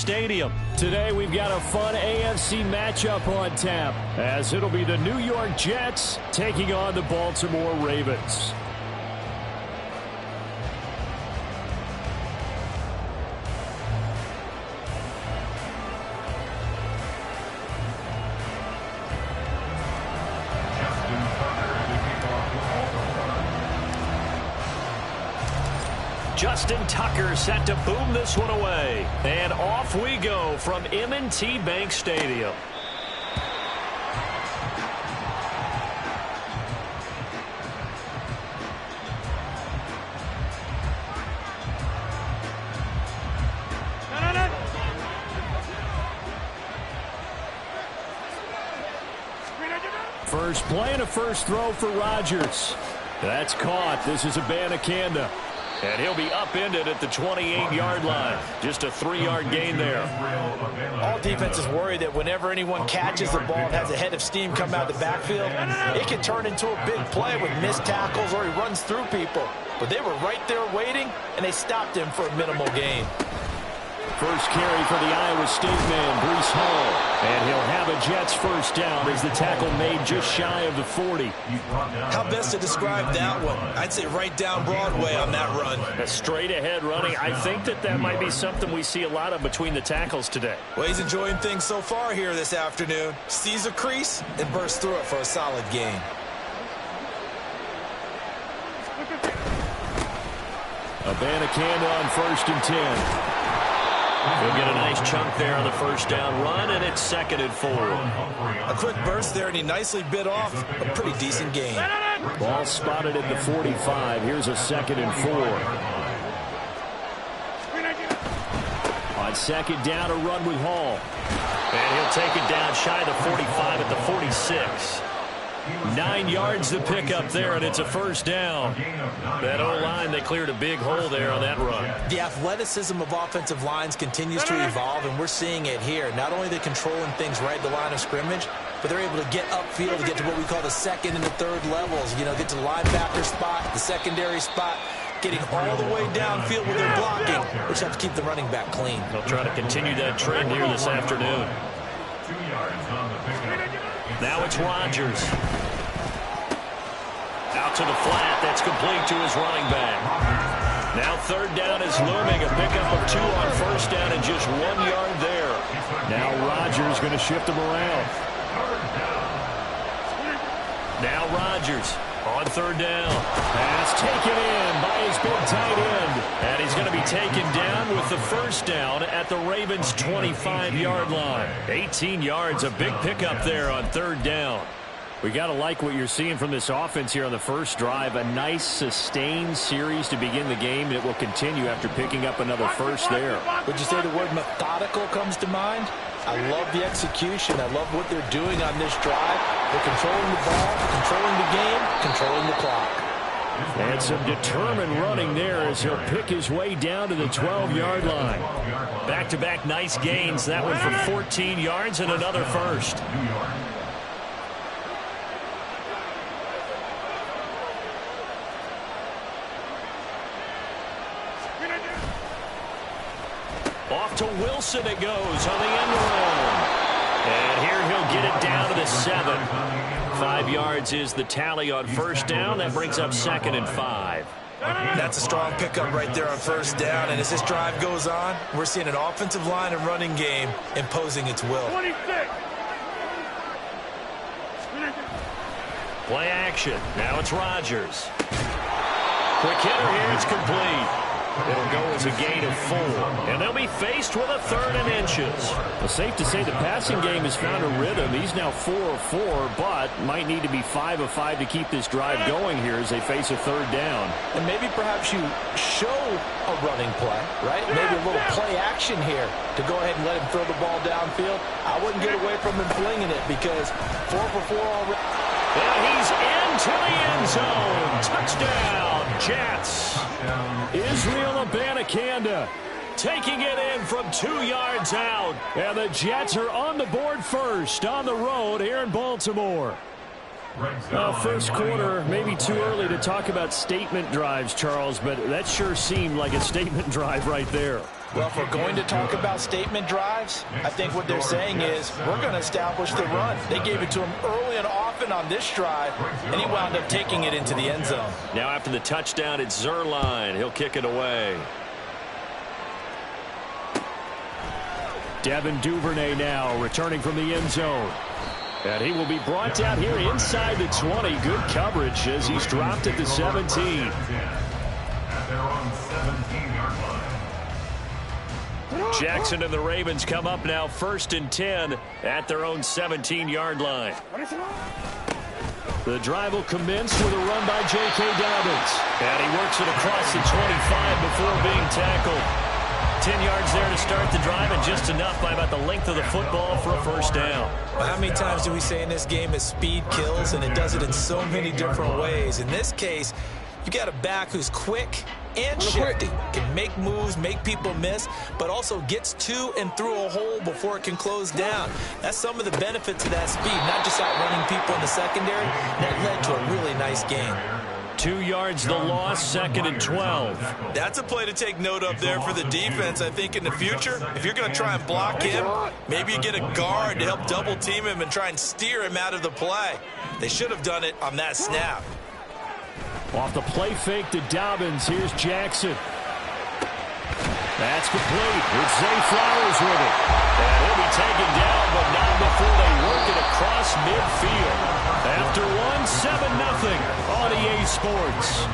Stadium. Today we've got a fun AFC matchup on tap, as it'll be the New York Jets taking on the Baltimore Ravens. Justin Tucker set to boom this one away. And off we go from M&T Bank Stadium. First play and a first throw for Rodgers. That's caught. This is Abanikanda. And he'll be upended at the 28-yard line. Just a 3-yard gain there. All defenses worry that whenever anyone catches the ball and has a head of steam come out the backfield, it can turn into a big play with missed tackles or he runs through people. But they were right there waiting, and they stopped him for a minimal gain. First carry for the Iowa State man, Breece Hall. And he'll have a Jets first down as the tackle made just shy of the 40. How best to describe that one? I'd say right down Broadway on that run. A straight ahead running. I think that might be something we see a lot of between the tackles today. Well, he's enjoying things so far here this afternoon. Sees a crease and bursts through it for a solid gain. Abanikanda on 1st and 10. He'll get a nice chunk there on the first down run, and it's 2nd and 4. A quick burst there, and he nicely bit off a pretty decent gain. Ball spotted at the 45. Here's a 2nd and 4. On 2nd down, a run with Hall. And he'll take it down shy of the 45 at the 46. 9 yards to pick up there, and it's a first down. That O-line, they cleared a big hole there on that run. The athleticism of offensive lines continues to evolve, and we're seeing it here. Not only are they controlling things right at the line of scrimmage, but they're able to get upfield to get to what we call the 2nd and the 3rd levels. You know, get to the linebacker spot, the secondary spot, getting all the way downfield with their blocking, which helps keep the running back clean. They'll try to continue that trend here this afternoon. Now it's Rodgers. Out to the flat. That's complete to his running back. Now 3rd down is looming. A pickup of 2 on 1st down and just 1 yard there. Now Rodgers going to shift him around. Now Rodgers on 3rd down. Pass taken in by his big tight end. And he's going to be taken down with the first down at the Ravens' 25-yard line. 18 yards, a big pickup there on 3rd down. We got to like what you're seeing from this offense here on the first drive. A nice, sustained series to begin the game that will continue after picking up another first there. Would you say the word methodical comes to mind? I love the execution. I love what they're doing on this drive. They're controlling the ball, controlling the game, controlling the clock. And some determined running there as he'll pick his way down to the 12-yard line. Back-to-back nice gains. That one for 14 yards and another first. Off to Wilson it goes on the end around. And here he'll get it down to the 7. 5 yards is the tally on first down. That brings up 2nd and 5. That's a strong pickup right there on first down. And as this drive goes on, we're seeing an offensive line and running game imposing its will. 26. Play action. Now it's Rodgers. Quick hitter here. It's complete. It'll go as a gain of 4. And they'll be faced with a 3rd and inches. Well, safe to say the passing game has found a rhythm. He's now 4 of 4, but might need to be 5 of 5 to keep this drive going here as they face a 3rd down. And maybe perhaps you show a running play, right? Maybe a little play action here to go ahead and let him throw the ball downfield. I wouldn't get away from him flinging it because 4 for 4 already. And he's into the end zone. Touchdown, Jets. Israel Abanikanda taking it in from 2 yards out. And the Jets are on the board first on the road here in Baltimore. First quarter, maybe too early to talk about statement drives, Charles, but that sure seemed like a statement drive right there. Well, if we're going to talk about statement drives, I think what they're saying is we're going to establish the run. They gave it to him early and often on this drive, and he wound up taking it into the end zone. Now after the touchdown, it's Zuerlein. He'll kick it away. Devin Duvernay now returning from the end zone. And he will be brought down here inside the 20. Good coverage as he's dropped at the 17. Jackson and the Ravens come up now 1st and 10 at their own 17-yard line. The drive will commence with a run by J.K. Dobbins. And he works it across the 25 before being tackled. 10 yards there to start the drive, and just enough by about the length of the football for a first down. Well, how many times do we say in this game is speed kills, and it does it in so many different ways. In this case, you got a back who's quick and shifty, can make moves, make people miss, but also gets to and through a hole before it can close down. That's some of the benefits of that speed, not just outrunning people in the secondary. That led to a really nice game. 2 yards the loss, 2nd and 12. That's a play to take note of there for the defense. I think in the future, if you're going to try and block him, maybe you get a guard to help double team him and try and steer him out of the play. They should have done it on that snap. Off the play fake to Dobbins. Here's Jackson. That's complete. It's Zay Flowers with it. And he'll be taken down, but not before they work it across midfield. After one, 7-0 on EA Sports.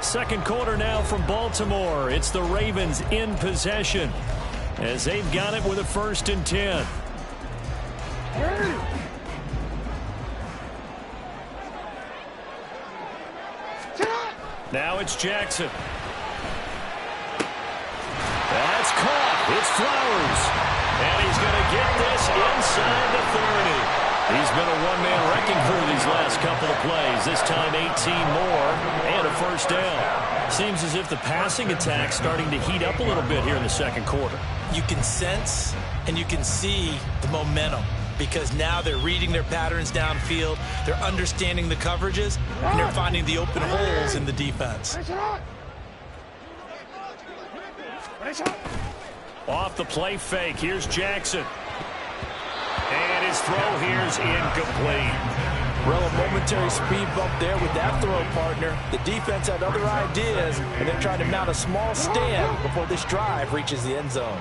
Second quarter now from Baltimore. It's the Ravens in possession as they've got it with a 1st and 10. Now it's Jackson. That's caught. It's Flowers. And he's going to get this inside the 30. He's been a one-man wrecking crew these last couple of plays. This time 18 more and a first down. Seems as if the passing attack's starting to heat up a little bit here in the second quarter. You can sense and you can see the momentum, because now they're reading their patterns downfield, they're understanding the coverages, and they're finding the open holes in the defense. Off the play fake, here's Jackson. And his throw here's incomplete. Well, a momentary speed bump there with that throw partner. The defense had other ideas, and they're trying to mount a small stand before this drive reaches the end zone.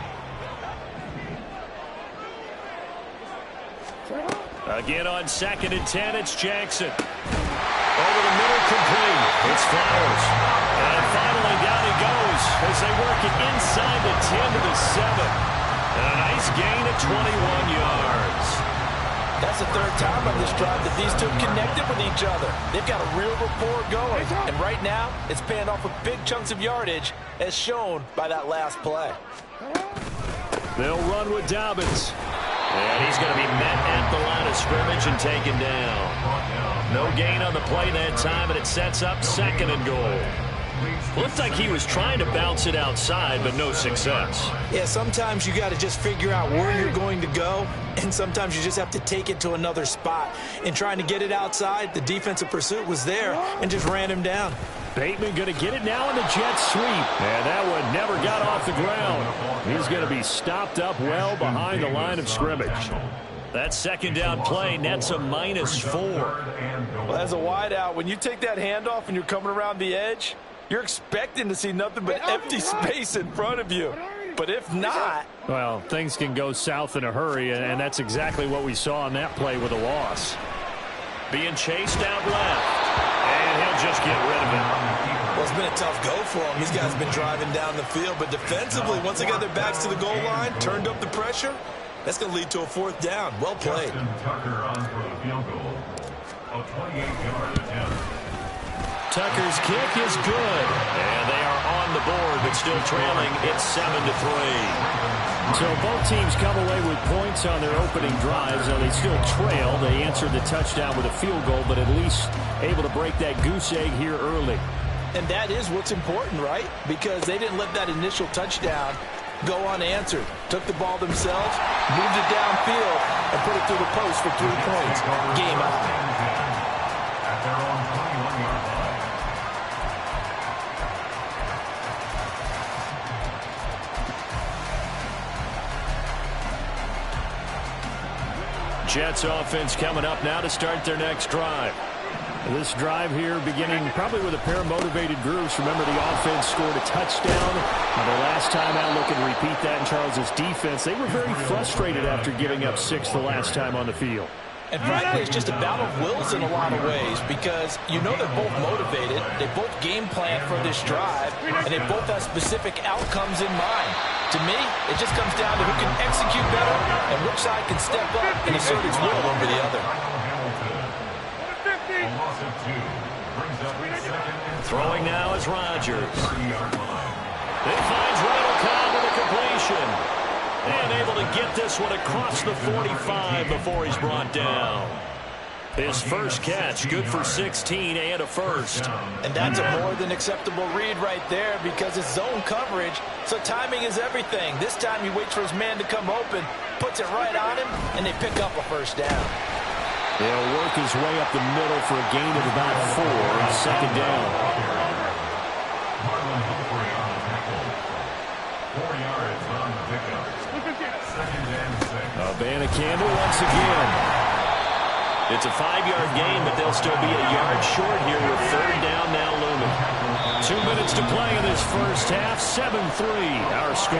Again on 2nd and 10, it's Jackson. Over the middle, complete. It's Flowers. And finally down he goes as they work it inside the 10 to the 7. And a nice gain of 21 yards. That's the third time on this drive that these two connected with each other. They've got a real rapport going. And right now, it's paying off with big chunks of yardage, as shown by that last play. They'll run with Dobbins. And he's going to be met at the line of scrimmage and taken down. No gain on the play that time, and it sets up 2nd and goal. Looked like he was trying to bounce it outside, but no success. Yeah, sometimes you got to just figure out where you're going to go, and sometimes you just have to take it to another spot. In trying to get it outside, the defensive pursuit was there and just ran him down. Bateman going to get it now in the jet sweep. And that one never got off the ground. He's going to be stopped up well behind the line of scrimmage. That 2nd down play nets a -4. Well, as a wideout, when you take that handoff and you're coming around the edge, you're expecting to see nothing but empty space in front of you. But if not... well, things can go south in a hurry, and that's exactly what we saw on that play with a loss. Being chased out left. And he'll just get rid of it. Well, it's been a tough go for him. These guys have been driving down the field. But defensively, once they got their backs to the goal line, turned up the pressure, that's going to lead to a 4th down. Well played. Tucker's kick is good. And they are on the board, but still trailing. It's 7-3. So both teams come away with points on their opening drives. Now they still trail. They answered the touchdown with a field goal, but at least able to break that goose egg here early. And that is what's important, right? Because they didn't let that initial touchdown go unanswered. Took the ball themselves, moved it downfield, and put it through the post for 3 points. Game out. Jets offense coming up now to start their next drive. This drive here beginning probably with a pair of motivated groups. Remember, the offense scored a touchdown. The last time out, look and repeat that in Charles' defense. They were very frustrated after giving up 6 the last time on the field. And frankly, it's just a battle of wills in a lot of ways because you know they're both motivated. They both game plan for this drive, and they both have specific outcomes in mind. To me, it just comes down to who can execute better and which side can step up and assert its will over the other. Throwing now is Rodgers. He finds Randall Cobb with a completion. And able to get this one across the 45 before he's brought down. His first catch, good for 16 and a first. And that's a more than acceptable read right there because it's zone coverage, so timing is everything. This time he waits for his man to come open, puts it right on him, and they pick up a first down. He'll work his way up the middle for a gain of about 4 on second down. 4 yards on the pickup. Abanikanda once again. It's a 5-yard gain, but they'll still be a yard short here with third down now looming. 2 minutes to play in this first half. 7-3 our score.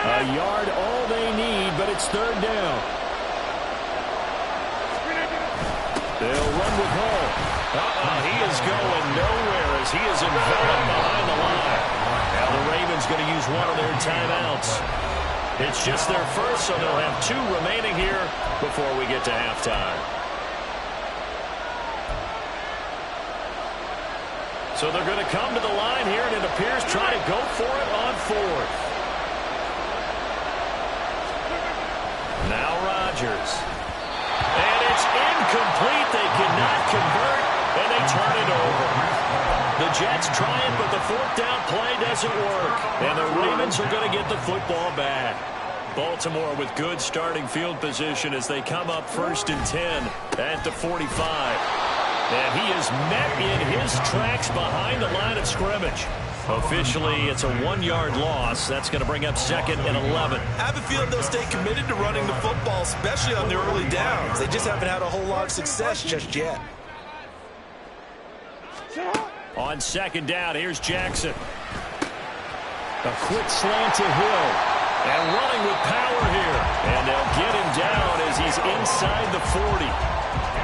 A yard all they need, but it's third down. They'll run with Hall. He is going nowhere as he is enveloped behind the line. Now the Ravens going to use one of their timeouts. It's just their first, so they'll have 2 remaining here before we get to halftime. So they're going to come to the line here, and it appears try to go for it on 4th. Now Rodgers. And it's incomplete. They cannot convert, and they turn it over. The Jets try it, but the 4th down play doesn't work. And the Ravens are going to get the football back. Baltimore with good starting field position as they come up 1st and 10 at the 45. And he is met in his tracks behind the line of scrimmage. Officially, it's a 1-yard loss. That's going to bring up 2nd and 11. I have a feeling they'll stay committed to running the football, especially on their early downs. They just haven't had a whole lot of success just yet. On 2nd down, here's Jackson. A quick slant to Hill. And running with power here. And they'll get him down as he's inside the 40.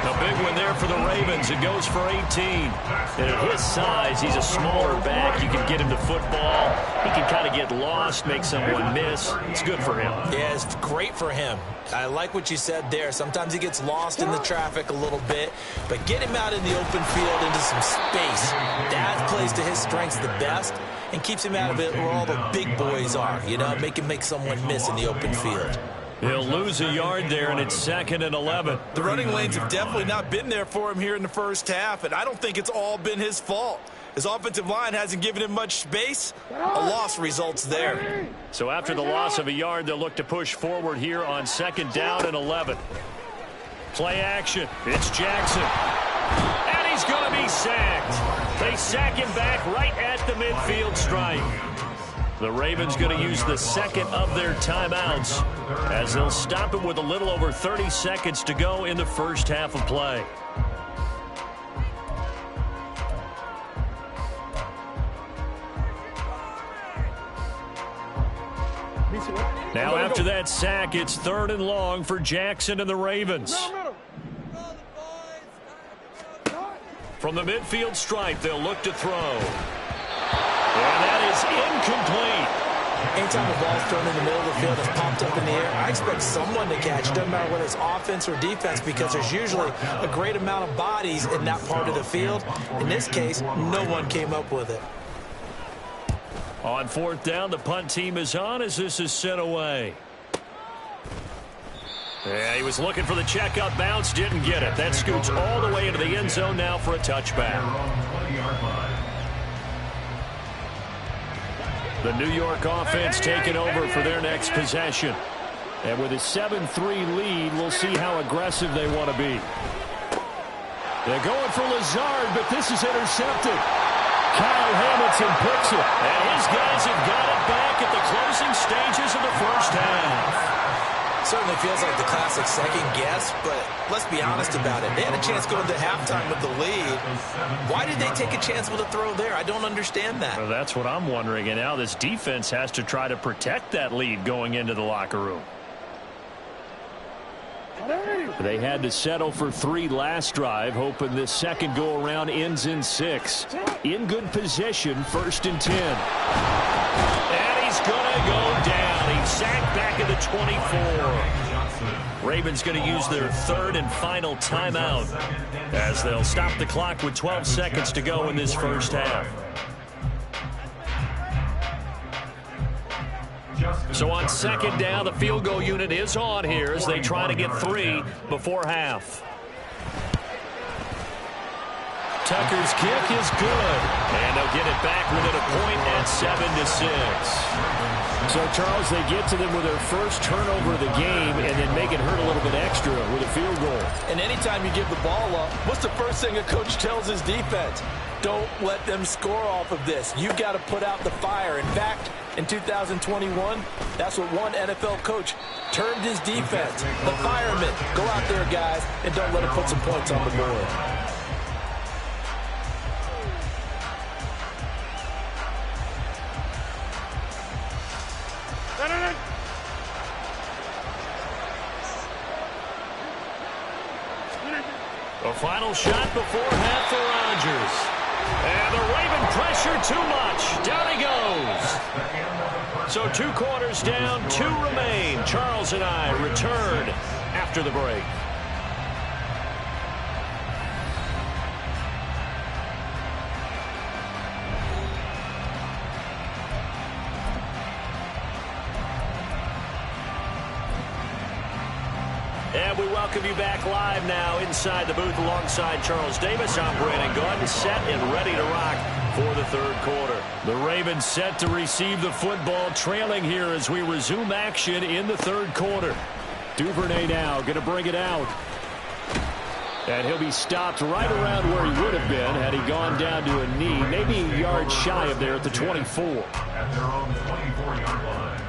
A big one there for the Ravens. It goes for 18. And at his size, he's a smaller back. You can get him to football. He can kind of get lost, make someone miss. It's good for him. Yeah, it's great for him. I like what you said there. Sometimes he gets lost in the traffic a little bit, but get him out in the open field into some space. That plays to his strengths the best and keeps him out of it where all the big boys are. You know, make him make someone miss in the open field. He'll lose a yard there, and it's 2nd and 11. The running lanes have definitely not been there for him here in the first half, and I don't think it's all been his fault. His offensive line hasn't given him much space. A loss results there. So after the loss of a yard, they'll look to push forward here on 2nd down and 11. Play action. It's Jackson. And he's going to be sacked. They sack him back right at the midfield stripe. The Ravens going to use the 2nd of their timeouts as they'll stop it with a little over 30 seconds to go in the first half of play. Now after that sack, it's 3rd and long for Jackson and the Ravens. From the midfield stripe, they'll look to throw. And that is incomplete. Anytime the ball's thrown in the middle of the field, it's popped up in the air, I expect someone to catch. Doesn't matter whether it's offense or defense because there's usually a great amount of bodies in that part of the field. In this case, no one came up with it. On 4th down, the punt team is on as this is sent away. Yeah, he was looking for the checkup bounce, didn't get it. That scoots all the way into the end zone now for a touchback. The New York offense taking over for their next possession. And with a 7-3 lead, we'll see how aggressive they want to be. They're going for Lazard, but this is intercepted. Kyle Hamilton picks it. And his guys have got it back at the closing stages of the first half. Certainly feels like the classic second guess, but let's be honest about it. They had a chance going to halftime with the lead. Why did they take a chance with a throw there? I don't understand that. Well, that's what I'm wondering. And now this defense has to try to protect that lead going into the locker room. They had to settle for 3 last drive, hoping this second go-around ends in 6. In good position, 1st and 10. And he's going to go down. He's sacked back at the 24. Ravens going to use their 3rd and final timeout as they'll stop the clock with 12 seconds to go in this first half. So on 2nd down, the field goal unit is on here as they try to get 3 before half. Tucker's kick is good, and they'll get it back within a point at 7-6. So, Charles, they get to them with their first turnover of the game and then make it hurt a little bit extra with a field goal. And anytime you give the ball up, what's the first thing a coach tells his defense? Don't let them score off of this. You've got to put out the fire. In fact, in 2021, that's what one NFL coach termed his defense. The firemen. Go out there, guys, and don't let them put some points on the board. A final shot before half for Rodgers. And the Raven pressure too much. Down he goes. So 2 quarters down, 2 remain. Charles and I return after the break. And we welcome you back live now inside the booth alongside Charles Davis. I'm Brandon Gaudin, set and ready to rock for the 3rd quarter. The Ravens set to receive the football, trailing here as we resume action in the 3rd quarter. Duvernay now going to bring it out. And he'll be stopped right around where he would have been had he gone down to a knee, maybe a yard shy of there at the 24. At their own 24-yard line.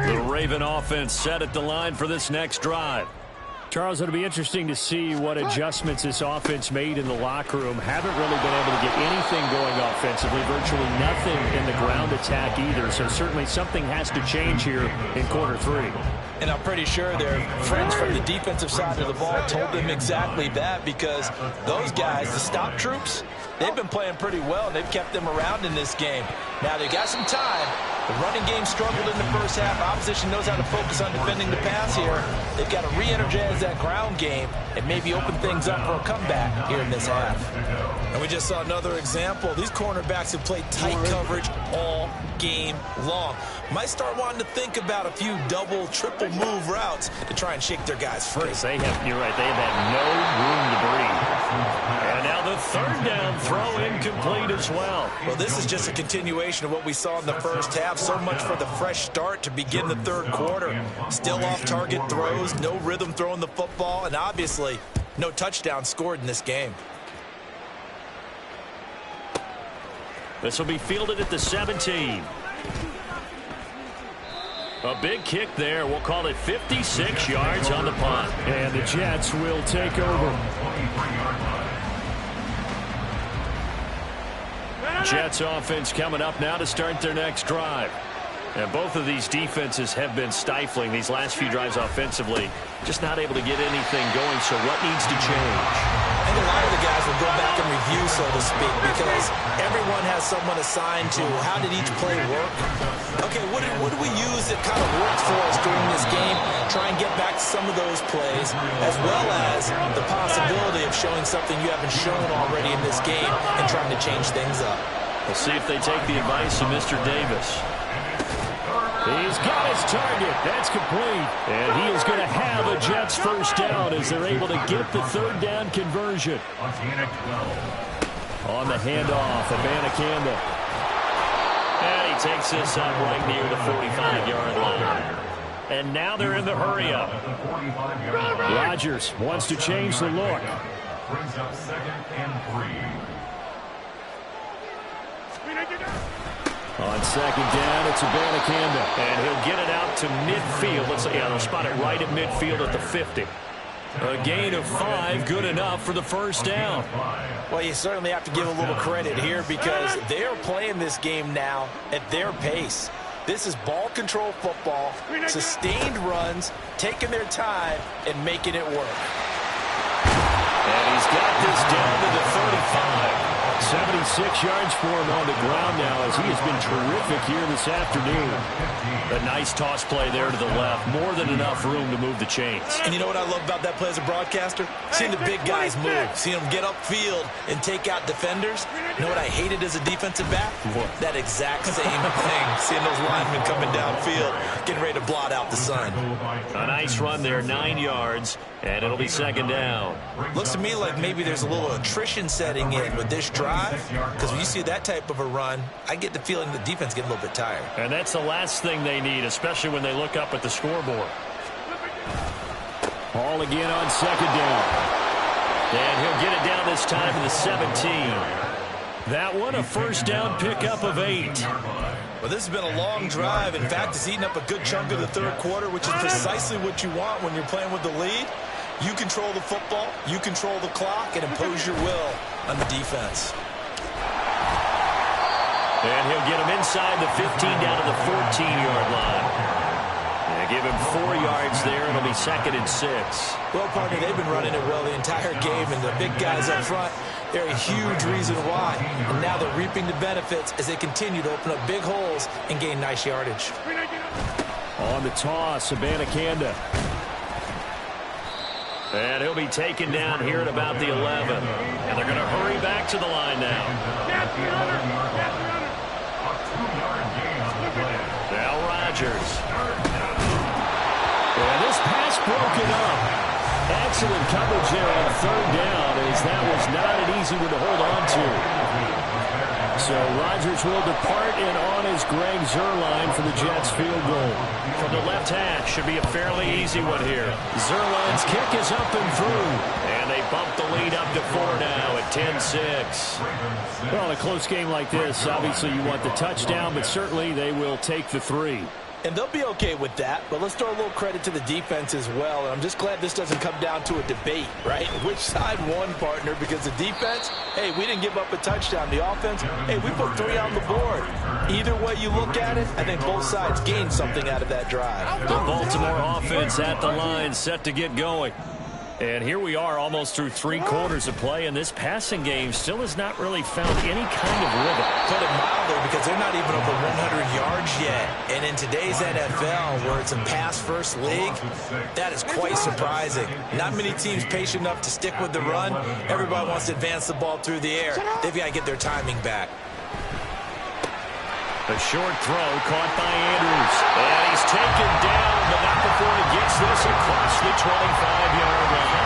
The Raven offense set at the line for this next drive. Charles, it'll be interesting to see what adjustments this offense made in the locker room. Haven't really been able to get anything going offensively, virtually nothing in the ground attack either. So certainly something has to change here in quarter 3. And I'm pretty sure their friends from the defensive side of the ball told them exactly that, because those guys, the stop troops, they've been playing pretty well, and they've kept them around in this game. Now, they got some time. The running game struggled in the first half. Opposition knows how to focus on defending the pass here. They've got to re-energize that ground game and maybe open things up for a comeback here in this half. And we just saw another example. These cornerbacks have played tight coverage all game long. Might start wanting to think about a few double, triple move routes to try and shake their guys free. They have, you're right, they have had no room to breathe. And now the 3rd down throw incomplete as well. Well, this is just a continuation of what we saw in the first half. So much for the fresh start to begin the 3rd quarter. Still off-target throws, no rhythm throwing the football, and obviously no touchdown scored in this game. This will be fielded at the 17. A big kick there. We'll call it 56 yards on the punt. And the Jets will take over. Jets offense coming up now to start their next drive. And both of these defenses have been stifling these last few drives offensively. Just not able to get anything going, so what needs to change? I think a lot of the guys will go back and review, so to speak, because everyone has someone assigned to how did each play work. Okay, what do we use that kind of worked for us during this game? Try and get back to some of those plays, as well as the possibility of showing something you haven't shown already in this game and trying to change things up. We'll see if they take the advice of Mr. Davis. He's got his target. That's complete. And he is going to have a Jets first down as they're able to get the 3rd down conversion. On the handoff, Abanikanda. And he takes this up right near the 45-yard line. And now they're in the hurry-up. Rodgers wants to change the look. Brings up 2nd and 3. On 2nd down, it's Abanikanda. And he'll get it out to midfield. Let's see, yeah, they'll spot it right at midfield at the 50. A gain of 5, good enough for the first down. Well, you certainly have to give a little credit here because they're playing this game now at their pace. This is ball control football, sustained runs, taking their time, and making it work. And he's got this down to the 35. 76 yards for him on the ground now as he has been terrific here this afternoon. A nice toss play there to the left. More than enough room to move the chains. And you know what I love about that play as a broadcaster? Seeing the big guys move. Seeing them get upfield and take out defenders. You know what I hated as a defensive back? That exact same thing. Seeing those linemen coming downfield, getting ready to blot out the sun. A nice run there, 9 yards, and it'll be 2nd down. Looks to me like maybe there's a little attrition setting in with this drive, because when you see that type of a run, I get the feeling the defense get a little bit tired. And that's the last thing they need, especially when they look up at the scoreboard. Ball again on 2nd down. And he'll get it down this time to the 17. That one, a first down pickup of 8. Well, this has been a long drive. In fact, it's eaten up a good chunk of the third quarter, which is precisely what you want when you're playing with the lead. You control the football, you control the clock, and impose your will on the defense. And he'll get him inside the 15 down to the 14-yard line. And give him 4 yards there. It'll be 2nd and 6. Well, partner, they've been running it well the entire game, and the big guys up front, they're a huge reason why. And now they're reaping the benefits as they continue to open up big holes and gain nice yardage. On the toss, Abanikanda. And he'll be taken down here at about the 11. And they're going to hurry back to the line now. Now Rodgers. And this pass broken up. Excellent coverage there on 3rd down, as that was not an easy one to hold on to. So Rodgers will depart, and on is Greg Zuerlein for the Jets field goal. From the left hash, should be a fairly easy one here. Zuerlein's kick is up and through. And they bump the lead up to 4 now at 10-6. Well, in a close game like this, obviously you want the touchdown, but certainly they will take the 3. And they'll be okay with that, but let's throw a little credit to the defense as well. And I'm just glad this doesn't come down to a debate, right? Which side won, partner? Because the defense, hey, we didn't give up a touchdown. The offense, hey, we put 3 on the board. Either way you look at it, I think both sides gained something out of that drive. The Baltimore offense at the line, set to get going. And here we are almost through 3 quarters of play, and this passing game still has not really found any kind of rhythm. Put it mildly, because they're not even over 100 yards yet. And in today's NFL, where it's a pass-first league, that is quite surprising. Not many teams patient enough to stick with the run. Everybody wants to advance the ball through the air. They've got to get their timing back. A short throw caught by Andrews. And he's taken down, but not before he gets this across the 25-yard line.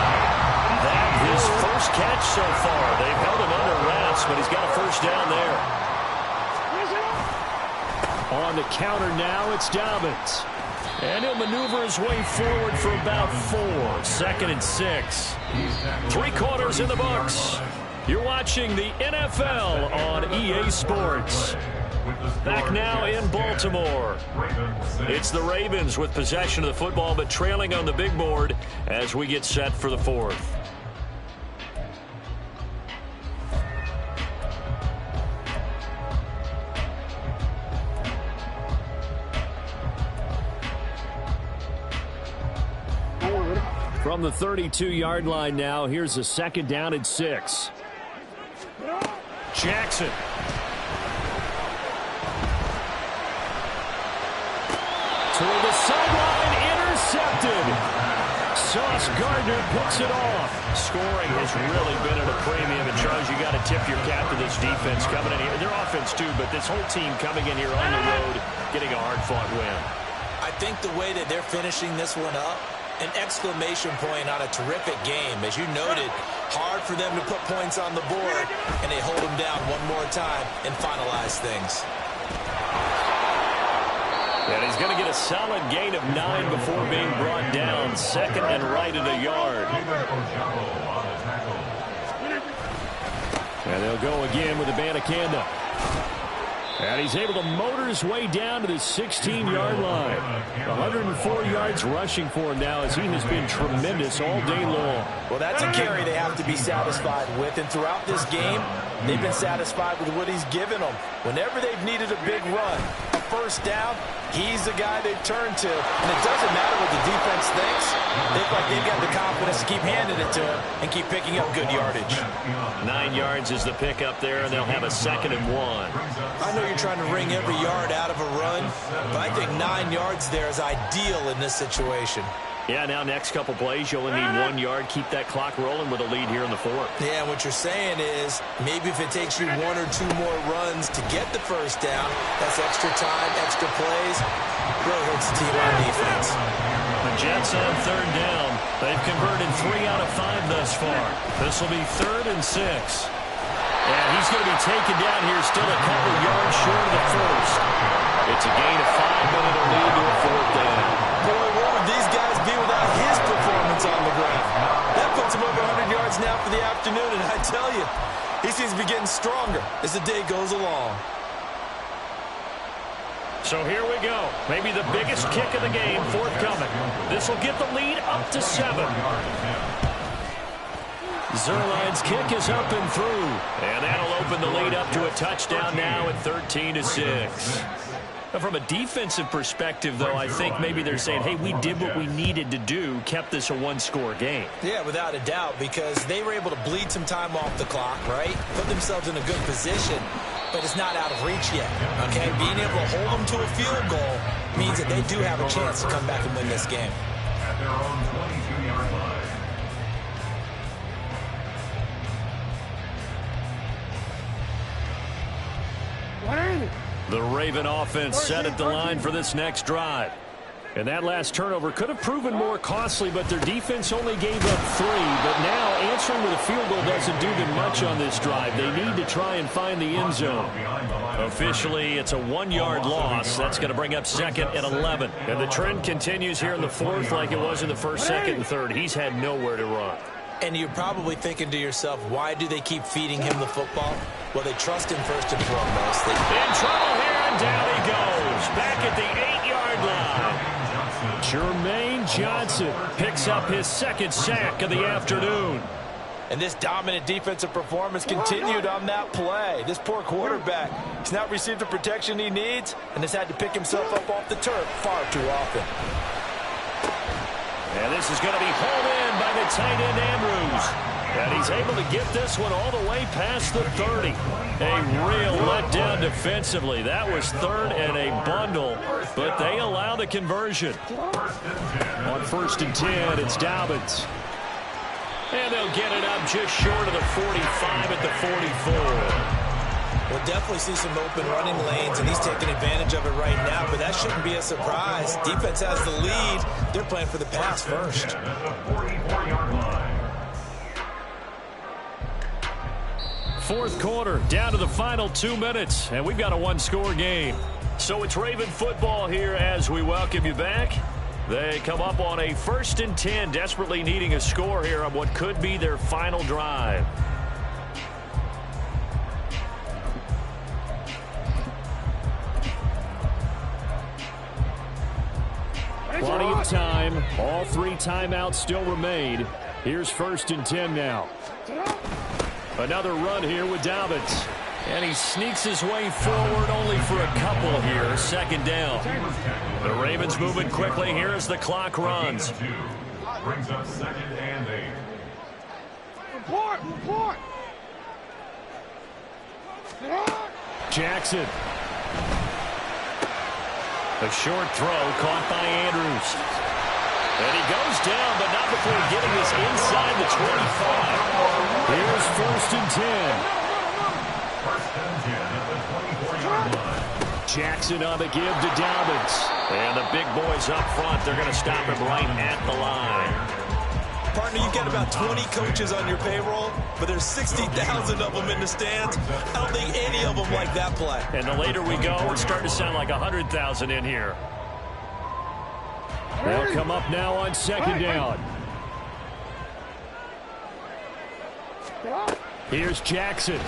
That his first catch so far. They've held him under wraps, but he's got a first down there. On the counter now, it's Dobbins. And he'll maneuver his way forward for about 4. 2nd and 6. 3 quarters in the books. You're watching the NFL on EA Sports. Back now in Baltimore. It's the Ravens with possession of the football, but trailing on the big board as we get set for the 4th. From the 32-yard line now, here's a 2nd down and 6. Jackson. Toward the sideline, intercepted. Sauce Gardner picks it off. Scoring has really been at a premium. And, Charles, you got to tip your cap to this defense coming in here. Their offense, too, but this whole team coming in here on the road, getting a hard-fought win. I think the way that they're finishing this one up, an exclamation point on a terrific game. As you noted, hard for them to put points on the board, and they hold them down one more time and finalize things. And he's going to get a solid gain of 9 before being brought down. Second and right at a yard. And they'll go again with Abanikanda. And he's able to motor his way down to the 16-yard line. 104 yards rushing for him now as he has been tremendous all day long. Well, that's a carry they have to be satisfied with. And throughout this game, they've been satisfied with what he's given them. Whenever they've needed a big run, a first down, he's the guy they've turned to. And it doesn't matter what the defense thinks. They look like they've got the confidence to keep handing it to him and keep picking up good yardage. 9 yards is the pickup there, and they'll have a 2nd and 1. I know you're trying to wring every yard out of a run, but I think 9 yards there is ideal in this situation. Yeah, now next couple plays, you only need 1 yard. Keep that clock rolling with a lead here in the 4th. Yeah, and what you're saying is maybe if it takes you 1 or 2 more runs to get the first down, that's extra time, extra plays. Really hurts the team on defense. The Jets on 3rd down. They've converted 3 out of 5 thus far. This will be 3rd and 6. And he's going to be taken down here still a couple yards short of the first. It's a gain of 5, but it'll lead to a 4th down. Boy, what would these guys be without his performance on the ground? That puts him over 100 yards now for the afternoon, and I tell you, he seems to be getting stronger as the day goes along. So here we go. Maybe the biggest kick of the game forthcoming. This will get the lead up to 7. Zuerlein's kick is up and through. And that'll open the lead up to a touchdown now at 13-6. From a defensive perspective, though, I think maybe they're saying, hey, we did what we needed to do, kept this a 1-score game. Yeah, without a doubt, because they were able to bleed some time off the clock, right? Put themselves in a good position, but it's not out of reach yet, okay? Being able to hold them to a field goal means that they do have a chance to come back and win this game. At their own 22-yard line. The Raven offense set at the line for this next drive. And that last turnover could have proven more costly, but their defense only gave up 3. But now answering with a field goal doesn't do them much on this drive. They need to try and find the end zone. Officially, it's a 1-yard loss. That's going to bring up 2nd and 11. And the trend continues here in the 4th like it was in the 1st, 2nd, and 3rd. He's had nowhere to run. And you're probably thinking to yourself, why do they keep feeding him the football? Well, they trust him first and foremost. In trouble here, and down he goes. Back at the 8-yard line. Jermaine Johnson picks up his 2nd sack of the afternoon. And this dominant defensive performance continued on that play. This poor quarterback, he's not received the protection he needs and has had to pick himself up off the turf far too often. And this is going to be hauled in by the tight end Andrews. And he's able to get this one all the way past the 30. A real letdown defensively. That was 3rd and a bundle, but they allow the conversion. On 1st and 10, it's Dobbins. And they'll get it up just short of the 45 at the 44. We'll definitely see some open running lanes, and he's taking advantage of it right now, but that shouldn't be a surprise. Defense has the lead. They're playing for the pass first. 44-yard line. 4th quarter, down to the final 2 minutes, and we've got a 1-score game. So it's Raven football here as we welcome you back. They come up on a 1st and 10, desperately needing a score here on what could be their final drive. Plenty of time. All 3 timeouts still remain. Here's 1st and 10 now. Another run here with Dobbins. And he sneaks his way forward only for a couple here. 2nd down. The Ravens moving quickly here as the clock runs. Brings up 2nd and 8. Report! Jackson. A short throw caught by Andrews. And he goes down, but not before getting this inside the 25. Here's 1st and 10. Jackson on the give to Dobbins. And the big boys up front, they're going to stop him right at the line. Partner, you've got about 20 coaches on your payroll, but there's 60,000 of them in the stands. I don't think any of them like that play. And the later we go, it's starting to sound like 100,000 in here. They'll come up now on second down. Here's Jackson.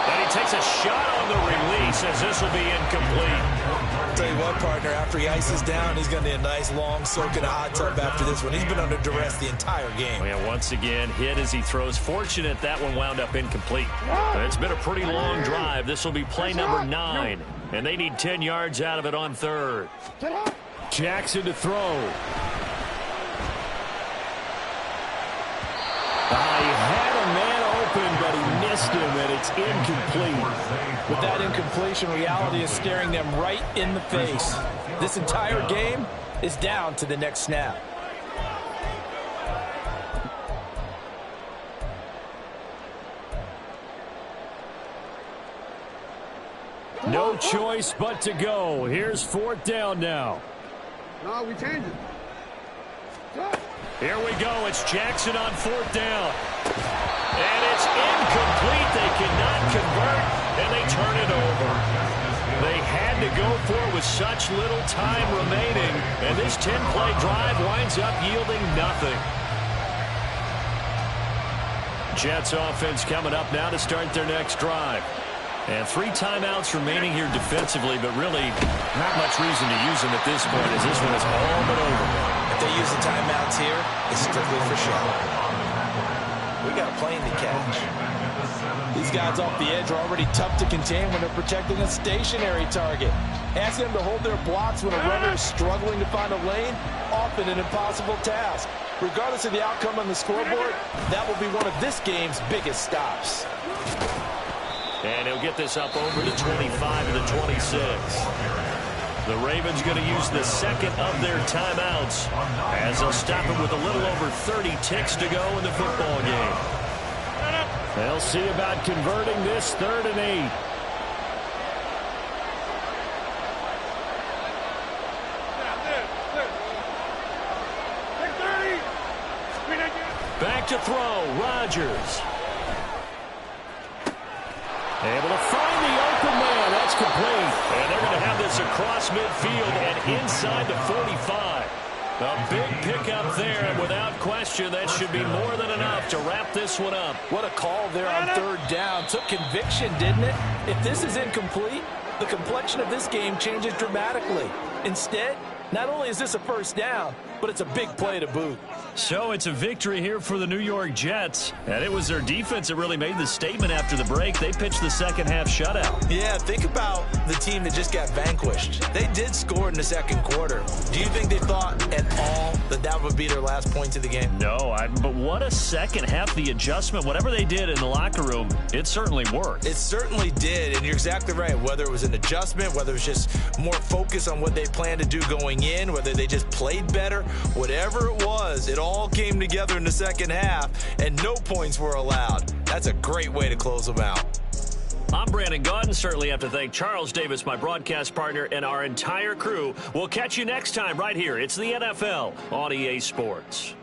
And he takes a shot on the release as this will be incomplete. I'll tell you what, partner, after he ices down, he's going to need a nice long soak in a hot tub after this one. He's been under duress the entire game. And once again, hit as he throws. Fortunate that one wound up incomplete. It's been a pretty long drive. This will be play number 9. And they need 10 yards out of it on third. Jackson to throw. He had a man open, but he missed him, and it's incomplete. With that incompletion, reality is staring them right in the face. This entire game is down to the next snap. No choice but to go. Here's fourth down now. No, we changed it. Here we go. It's Jackson on fourth down. And it's incomplete. They cannot convert, and they turn it over. They had to go for it with such little time remaining, and this 10-play drive winds up yielding nothing. Jets offense coming up now to start their next drive. And 3 timeouts remaining here defensively, but really not much reason to use them at this point as this one is all but over. If they use the timeouts here, it's strictly for show. We got a plane to catch. These guys off the edge are already tough to contain when they're protecting a stationary target. Ask them to hold their blocks when a runner is struggling to find a lane, often an impossible task. Regardless of the outcome on the scoreboard, that will be one of this game's biggest stops. And he'll get this up over the 25 to the 26. The Ravens going to use the second of their timeouts as they'll stop him with a little over 30 ticks to go in the football game. They'll see about converting this 3rd and 8. Back to throw, Rodgers. Able to find the open man. That's complete. And they're going to have this across midfield and inside the 45. A big pickup there, and without question, that should be more than enough to wrap this one up. What a call there on 3rd down. Took conviction, didn't it? If this is incomplete, the complexion of this game changes dramatically. Instead, not only is this a first down, but it's a big play to boot. So it's a victory here for the New York Jets. And it was their defense that really made the statement after the break. They pitched the second half shutout. Yeah, think about the team that just got vanquished. They did score in the second quarter. Do you think they thought at all that that would be their last point of the game? No, but what a second half. The adjustment, whatever they did in the locker room, it certainly worked. It certainly did, and you're exactly right. Whether it was an adjustment, whether it was just more focus on what they planned to do going in, whether they just played better, whatever it was, it all came together in the second half, and no points were allowed. That's a great way to close them out. I'm Brandon Gaudin. Certainly have to thank Charles Davis, my broadcast partner, and our entire crew. We'll catch you next time right here. It's the NFL on EA Sports.